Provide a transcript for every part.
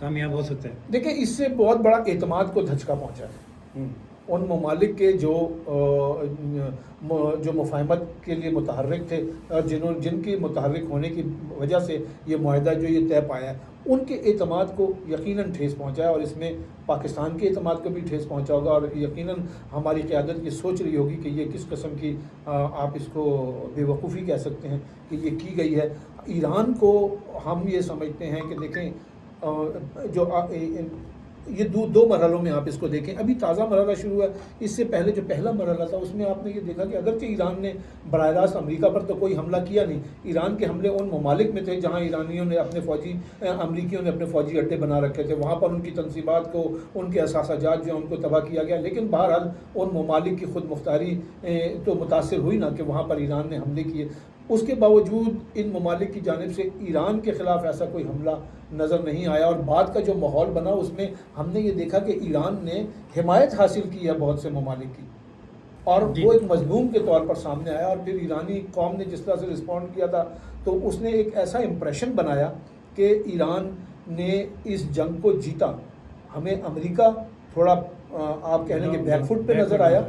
کامیاب ہو سکتا ہے؟ دیکھیں اس سے بہت بڑا اعتماد کو دھچکا پہنچا ہے ان ممالک کے جو مفاہمت کے لیے متحرک تھے، جن کی متحرک ہونے کی وجہ سے یہ معاہدہ جو یہ طے پایا ہے، ان کے اعتماد کو یقیناً ٹھیس پہنچا ہے، اور اس میں پاکستان کے اعتماد کو بھی ٹھیس پہنچا ہوگا، اور یقیناً ہماری قیادت یہ سوچ رہی ہوگی کہ یہ کس قسم کی آپ اس کو بے وقوفی کہہ سکتے ہیں کہ یہ کی گئی ہے۔ ایران کو ہم یہ سمجھتے ہیں کہ دیکھیں جو یہ دو مرحلوں میں آپ اس کو دیکھیں، ابھی تازہ مرحلہ شروع ہوا ہے، اس سے پہلے جو پہلا مرحلہ تھا اس میں آپ نے یہ دیکھا کہ اگرچہ ایران نے براہ راست امریکہ پر تو کوئی حملہ کیا نہیں، ایران کے حملے ان ممالک میں تھے جہاں ایرانیوں نے امریکیوں نے اپنے فوجی اڈے بنا رکھے تھے، وہاں پر ان کی تنصیبات کو، ان کے اثاثہ جات جو ہیں ان کو تباہ کیا گیا، لیکن بہرحال ان ممالک کی خود مختاری تو متاثر ہوئی نا کہ وہاں پر ایران نے حملے کیے۔ اس کے باوجود ان ممالک کی جانب سے ایران کے خلاف ایسا کوئی حملہ نظر نہیں آیا، اور بعد کا جو ماحول بنا اس میں ہم نے یہ دیکھا کہ ایران نے حمایت حاصل کی ہے بہت سے ممالک کی، اور وہ ایک مظلوم کے طور پر سامنے آیا، اور پھر ایرانی قوم نے جس طرح سے رسپونڈ کیا تھا تو اس نے ایک ایسا امپریشن بنایا کہ ایران نے اس جنگ کو جیتا۔ ہمیں امریکہ تھوڑا آپ کہہ لیں کہ بیک فٹ پہ نظر آیا،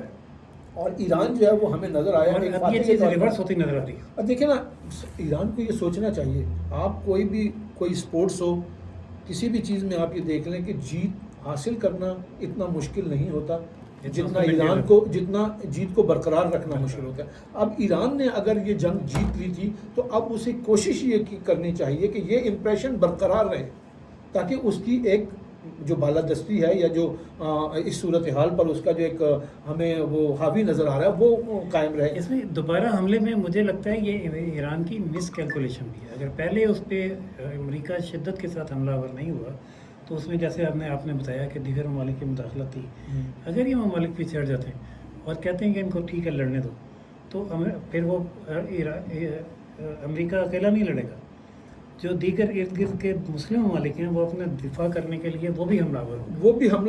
اور ایران جو ہے وہ ہمیں نظر آیا اور اب یہ چیز ریورس ہوتی نظر آ رہی ہے۔ اب دیکھیں نا، ایران کو یہ سوچنا چاہیے، آپ کوئی اسپورٹس ہو، کسی بھی چیز میں آپ یہ دیکھ لیں کہ جیت حاصل کرنا اتنا مشکل نہیں ہوتا جتنا جیت کو برقرار رکھنا مشکل ہوتا ہے۔ اب ایران نے اگر یہ جنگ جیت لی تھی تو اب اسے کوشش یہ کرنی چاہیے کہ یہ امپریشن برقرار رہے، تاکہ اس کی ایک جو بالادستی ہے یا جو اس صورتحال پر اس کا جو ایک ہمیں وہ حاوی نظر آ رہا ہے وہ قائم رہے۔ اس میں دوبارہ حملے میں مجھے لگتا ہے یہ ایران کی مس کیلکولیشن بھی ہے۔ اگر پہلے اس پہ امریکہ شدت کے ساتھ حملہ آور نہیں ہوا تو اس میں جیسے آپ نے بتایا کہ دیگر ممالک کی مداخلت تھی، اگر یہ ممالک پیچھے ہٹ جاتے ہیں اور کہتے ہیں کہ ان کو ٹھیک ہے لڑنے دو، تو پھر وہ امریکہ اکیلا نہیں لڑے گا، جو دیگر ارد گرد کے مسلم ممالک ہیں وہ اپنے دفاع کرنے کے لیے وہ بھی حملہ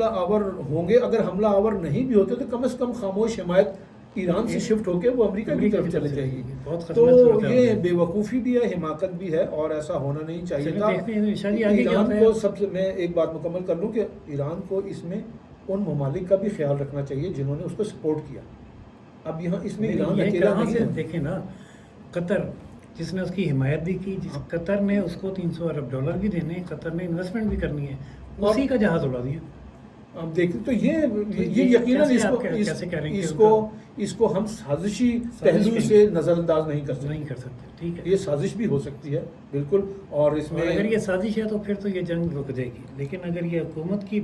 آور ہوں گے۔ اگر حملہ آور نہیں بھی ہوتے تو کم از کم خاموش حمایت ایران سے شفٹ ہو کے وہ امریکہ کی طرف چلے جائے گی۔ تو یہ بے وقوفی بھی ہے، حماقت بھی ہے، اور ایسا ہونا نہیں چاہیے تھا۔ ایران کو میں ایک بات مکمل کر لوں کہ ایران کو اس میں ان ممالک کا بھی خیال رکھنا چاہیے جنہوں نے اس کو سپورٹ کیا۔ اب یہاں اس میں ایران اکیلا نہیں ہے۔ دیکھیں نا، قطر جس نے اس کی حمایت بھی کی، قطر نے اس کو $300 ارب بھی دینے، قطر نے انویسٹمنٹ بھی کرنی ہے، اسی کا جہاز اڑا دیا۔ آپ دیکھیں تو یہ یقیناً اس کو ہم سازشی پہلو سے نظر انداز نہیں کر سکتے۔ ٹھیک ہے، یہ سازش بھی ہو سکتی ہے بالکل، اور اس میں اگر یہ سازش ہے تو پھر تو یہ جنگ رک جائے گی، لیکن اگر یہ حکومت کی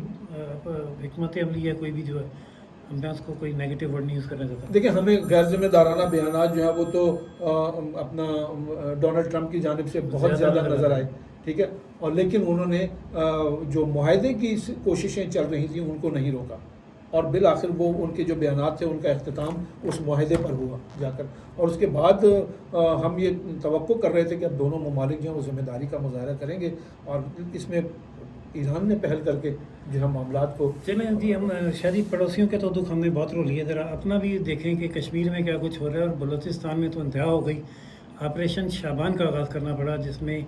حکمت عملی ہے کوئی بھی جو ہے، میں اس کو کوئی نیگیٹو ورڈ نہیں یوز کرنا چاہتا۔ دیکھیں ہمیں غیر ذمہ دارانہ بیانات جو ہیں وہ تو اپنا ڈونلڈ ٹرمپ کی جانب سے بہت زیادہ نظر آئے، ٹھیک ہے، اور لیکن انہوں نے جو معاہدے کی کوششیں چل رہی تھیں ان کو نہیں روکا، اور بالآخر وہ ان کے جو بیانات تھے ان کا اختتام اس معاہدے پر ہوا جا کر، اور اس کے بعد ہم یہ توقع کر رہے تھے کہ اب دونوں ممالک جو ہیں وہ ذمہ داری کا مظاہرہ کریں گے، اور اس میں ایران نے پہل کر کے جو ہم معاملات کو چلیں جی، ہم شادی پڑوسیوں کے تو دکھ ہم نے بہت رو لیے، ذرا اپنا بھی دیکھیں کہ کشمیر میں کیا کچھ ہو رہا ہے، اور بلوچستان میں تو انتہا ہو گئی۔ آپریشن شابان کا آغاز کرنا پڑا، جس میں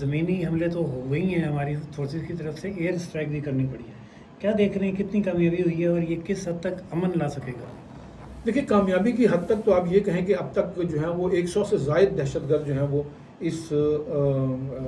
زمینی حملے تو ہو گئی ہیں ہماری فورسز کی طرف سے، ایئر اسٹرائک بھی کرنی پڑی ہے۔ کیا دیکھ رہے ہیں کتنی کامیابی ہوئی ہے اور یہ کس حد تک امن لا سکے گا؟ دیکھیں کامیابی کی حد تک تو آپ یہ کہیں کہ اب تک جو ہیں وہ 100 سے زائد دہشت گرد جو ہیں وہ اس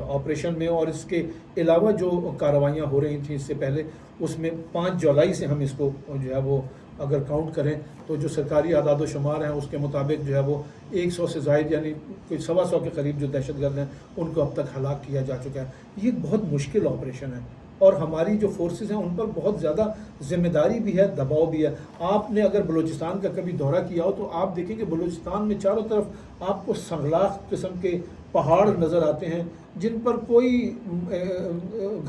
آپریشن میں، اور اس کے علاوہ جو کارروائیاں ہو رہی تھیں اس سے پہلے، اس میں 5 جولائی سے ہم اس کو جو ہے وہ اگر کاؤنٹ کریں تو جو سرکاری اعداد و شمار ہیں اس کے مطابق جو ہے وہ 100 سے زائد یعنی کوئی 125 کے قریب جو دہشت گرد ہیں ان کو اب تک ہلاک کیا جا چکا ہے۔ یہ ایک بہت مشکل آپریشن ہے، اور ہماری جو فورسز ہیں ان پر بہت زیادہ ذمہ داری بھی ہے، دباؤ بھی ہے۔ آپ نے اگر بلوچستان کا کبھی دورہ کیا ہو تو آپ دیکھیں کہ بلوچستان میں چاروں طرف آپ کو سنگلاخ قسم کے پہاڑ نظر آتے ہیں جن پر کوئی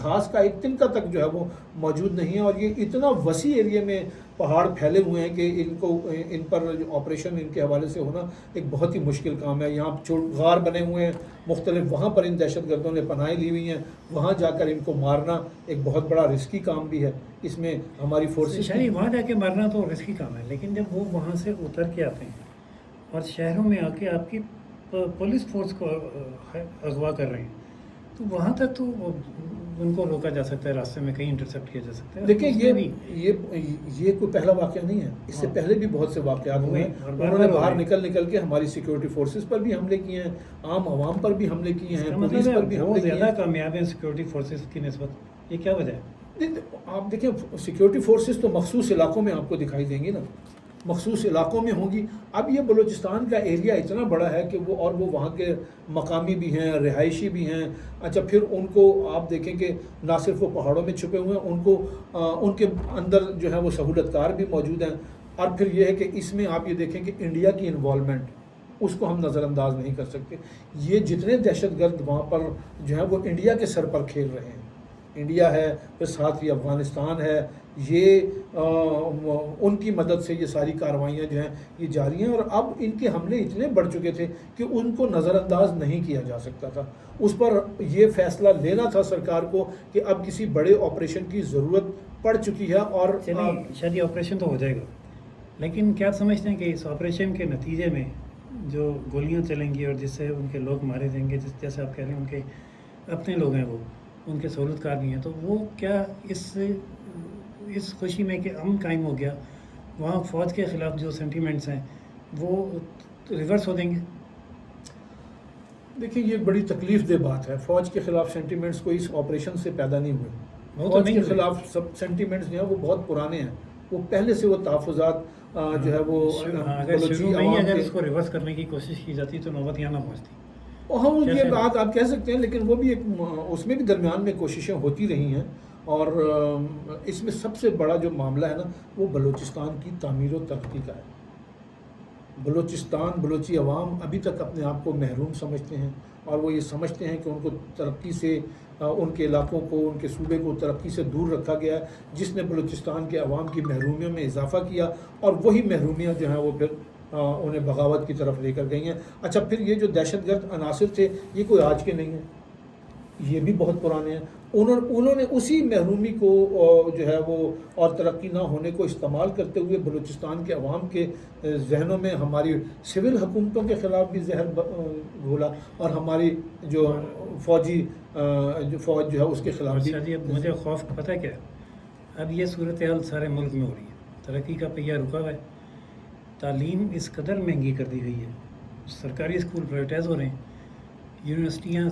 گھاس کا ایک تنکا تک جو ہے وہ موجود نہیں ہے، اور یہ اتنا وسیع ایریے میں پہاڑ پھیلے ہوئے ہیں کہ ان پر جو آپریشن ان کے حوالے سے ہونا ایک بہت ہی مشکل کام ہے۔ یہاں غار بنے ہوئے ہیں مختلف، وہاں پر ان دہشت گردوں نے پناہیں لی ہوئی ہیں، وہاں جا کر ان کو مارنا ایک بہت بڑا رسکی کام بھی ہے۔ اس میں ہماری فورسز وہاں جا کے مارنا تو رسکی کام ہے، لیکن جب وہ وہاں سے اتر کے آتے ہیں اور شہروں میں آ کے آپ کی پولیس فورس کو اغوا کر رہے ہیں تو وہاں تک تو ان کو روکا جا سکتا ہے راستے میں، کہیں انٹرسیپٹ کیا جا سکتا ہے. دیکھیں اس میں بھی یہ کوئی پہلا واقعہ نہیں ہے، اس سے پہلے بھی بہت سے واقعات ہوئے ہیں. انہوں نے باہر نکل کے ہماری سیکورٹی فورسز پر بھی حملے کیے ہیں، عام عوام پر بھی حملے کیے ہیں، پولیس پر بھی وہ حملے کیے زیادہ ہیں. کامیاب ہیں سیکورٹی فورسز کی نسبت. یہ کیا وجہ ہے؟ آپ دیکھیں سیکورٹی فورسز تو مخصوص علاقوں میں آپ کو دکھائی دیں گی نا، مخصوص علاقوں میں ہوں گی. اب یہ بلوچستان کا ایریا اتنا بڑا ہے کہ وہ وہاں کے مقامی بھی ہیں، رہائشی بھی ہیں. اچھا پھر ان کو آپ دیکھیں کہ نہ صرف وہ پہاڑوں میں چھپے ہوئے ہیں، ان کے اندر جو ہے وہ سہولت کار بھی موجود ہیں. اور پھر یہ ہے کہ اس میں آپ یہ دیکھیں کہ انڈیا کی انوالومنٹ، اس کو ہم نظر انداز نہیں کر سکتے. یہ جتنے دہشت گرد وہاں پر جو ہیں وہ انڈیا کے سر پر کھیل رہے ہیں. انڈیا ہے، پھر ساتھ ہی افغانستان ہے، یہ ان کی مدد سے یہ ساری کارروائیاں جو ہیں یہ جاری ہیں. اور اب ان کے حملے اتنے بڑھ چکے تھے کہ ان کو نظر انداز نہیں کیا جا سکتا تھا. اس پر یہ فیصلہ لینا تھا سرکار کو کہ اب کسی بڑے آپریشن کی ضرورت پڑ چکی ہے. اور شاید یہ آپریشن تو ہو جائے گا، لیکن کیا آپ سمجھتے ہیں کہ اس آپریشن کے نتیجے میں جو گولیاں چلیں گی اور جس سے ان کے لوگ مارے جائیں گے، جیسے آپ کہہ رہے ہیں ان کے اپنے لوگ ہیں، وہ ان کے سہولت کار بھی ہیں، تو وہ کیا اس خوشی میں کہ امن قائم ہو گیا، وہاں فوج کے خلاف جو سینٹیمنٹس ہیں وہ ریورس ہو دیں گے؟ دیکھیں یہ بڑی تکلیف دہ بات ہے. فوج کے خلاف سینٹیمنٹس کوئی اس آپریشن سے پیدا نہیں ہوئے. فوج کے خلاف سب سینٹیمنٹس جو ہیں وہ بہت پرانے ہیں. وہ پہلے سے وہ تحفظات جو ہے وہ اگر اس کو ریورس کرنے کی کوشش کی جاتی تو نوبت یہاں نہ پہنچتی. ہم یہ بات آپ کہہ سکتے ہیں، لیکن وہ بھی ایک اس میں بھی درمیان میں کوششیں ہوتی رہی ہیں. اور اس میں سب سے بڑا جو معاملہ ہے نا وہ بلوچستان کی تعمیر و ترقی کا ہے. بلوچی عوام ابھی تک اپنے آپ کو محروم سمجھتے ہیں، اور وہ یہ سمجھتے ہیں کہ ان کو ترقی سے، ان کے علاقوں کو، ان کے صوبے کو ترقی سے دور رکھا گیا ہے، جس نے بلوچستان کے عوام کی محرومیوں میں اضافہ کیا. اور وہی محرومیاں جو ہیں وہ پھر انہیں بغاوت کی طرف لے کر گئی ہیں. اچھا پھر یہ جو دہشت گرد عناصر تھے یہ کوئی آج کے نہیں ہیں، یہ بھی بہت پرانے ہیں. انہوں نے اسی محرومی کو جو ہے وہ اور ترقی نہ ہونے کو استعمال کرتے ہوئے بلوچستان کے عوام کے ذہنوں میں ہماری سول حکومتوں کے خلاف بھی زہر گھولا، اور ہماری جو فوج جو ہے اس کے خلاف بھی. اب مجھے خوف پتہ کیا ہے؟ اب یہ صورتحال سارے ملک میں ہو رہی ہے، ترقی کا پہیہ رکا ہوا ہے، تعلیم اس قدر مہنگی کر دی گئی ہے، سرکاری اسکول پرائیویٹائز ہو رہے ہیں، یونیورسٹیاں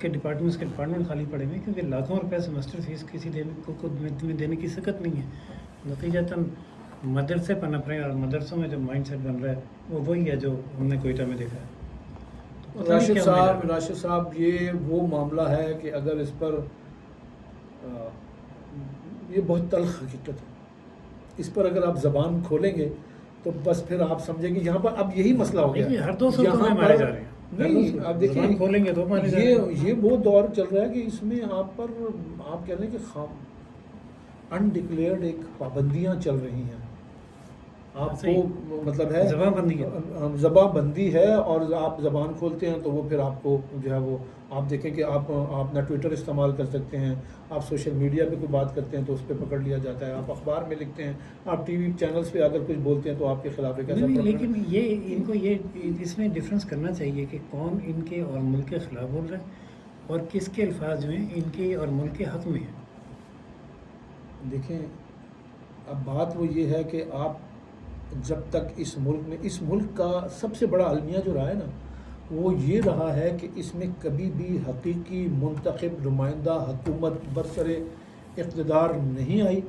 کے ڈپارٹمنٹ خالی پڑے ہوئے ہیں، کیونکہ لاکھوں روپے سیمسٹر فیس کسی کو دینے کی سکت نہیں ہے. نتیجتاً مدرسے پنپ رہے ہیں، اور مدرسوں میں جو مائنڈ سیٹ بن رہا ہے وہ وہی ہے جو ہم نے کوئٹہ میں دیکھا ہے. راشد صاحب یہ وہ معاملہ ہے کہ اگر اس پر یہ بہت تلخ حقیقت ہے. اس پر اگر آپ زبان کھولیں گے تو بس پھر آپ سمجھیں گے یہاں پر اب یہی مسئلہ ہو گیا. ہر 200 میں مارے جا رہے ہیں. نہیں آپ دیکھیں کھولیں گے تو مارے جا رہے ہیں. یہ وہ دور چل رہا ہے کہ اس میں آپ پر آپ کہہ رہے ہیں کہ انڈکلیئرڈ ایک پابندیاں چل رہی ہیں. آپ کو مطلب ہے زبان بندی ہے، اور آپ زبان کھولتے ہیں تو وہ پھر آپ کو جو ہے وہ آپ دیکھیں کہ آپ اپنا ٹویٹر استعمال کر سکتے ہیں، آپ سوشل میڈیا پہ کوئی بات کرتے ہیں تو اس پہ پکڑ لیا جاتا ہے، آپ اخبار میں لکھتے ہیں، آپ ٹی وی چینلز پہ اگر کچھ بولتے ہیں تو آپ کے خلاف ایک ایسا. لیکن ان کو اس میں ڈفرینس کرنا چاہیے کہ کون ان کے اور ملک کے خلاف بول رہا ہے اور کس کے الفاظ جو ہیں ان کے اور ملک کے حق میں ہیں. دیکھیں اب بات وہ یہ ہے کہ آپ جب تک اس ملک کا سب سے بڑا المیہ جو رہا ہے نا وہ یہ رہا ہے کہ اس میں کبھی بھی حقیقی منتخب نمائندہ حکومت برسر اقتدار نہیں آئی.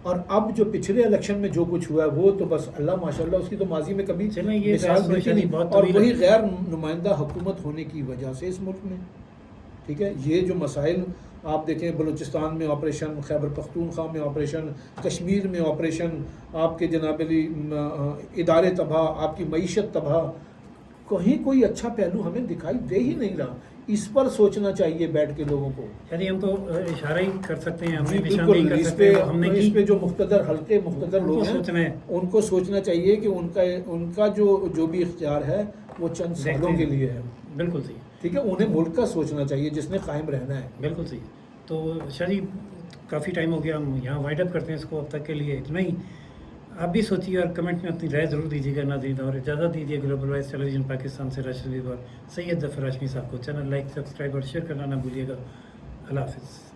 اور اب جو پچھلے الیکشن میں جو کچھ ہوا ہے وہ تو بس اللہ ماشاء اللہ اس کی تو ماضی میں کبھی مثال نہیں، اور وہی غیر نمائندہ حکومت ہونے کی وجہ سے اس ملک میں ٹھیک ہے یہ جو مسائل آپ دیکھیں، بلوچستان میں آپریشن، خیبر پختونخوا میں آپریشن، کشمیر میں آپریشن، آپ کے جناب علی ادارے تباہ، آپ کی معیشت تباہ، کہیں کوئی اچھا پہلو ہمیں دکھائی دے ہی نہیں رہا. اس پر سوچنا چاہیے بیٹھ کے لوگوں کو. یعنی ہم تو اشارہ ہی کر سکتے ہیں، بالکل اس پہ جو مقتدر لوگ ہیں ان کو سوچنا چاہیے کہ ان کا جو بھی اختیار ہے وہ چند سالوں کے لیے ہے. بالکل صحیح ٹھیک ہے، انہیں ملک کا سوچنا چاہیے جس نے قائم رہنا ہے. بالکل صحیح. تو شاہ جی کافی ٹائم ہو گیا، ہم یہاں وائنڈ اپ کرتے ہیں اس کو. اب تک کے لیے اتنا ہی. آپ بھی سوچیے اور کمنٹ میں اپنی رائے ضرور دیجیے گا ناظرین، اور اجازت دیجیے گلوبل وائس ٹیلی ویژن پاکستان سے راشد حبیب اور سید ظفر ہاشمی صاحب کو. چینل لائک، سبسکرائب اور شیئر کرنا نہ بھولیے گا. اللہ حافظ.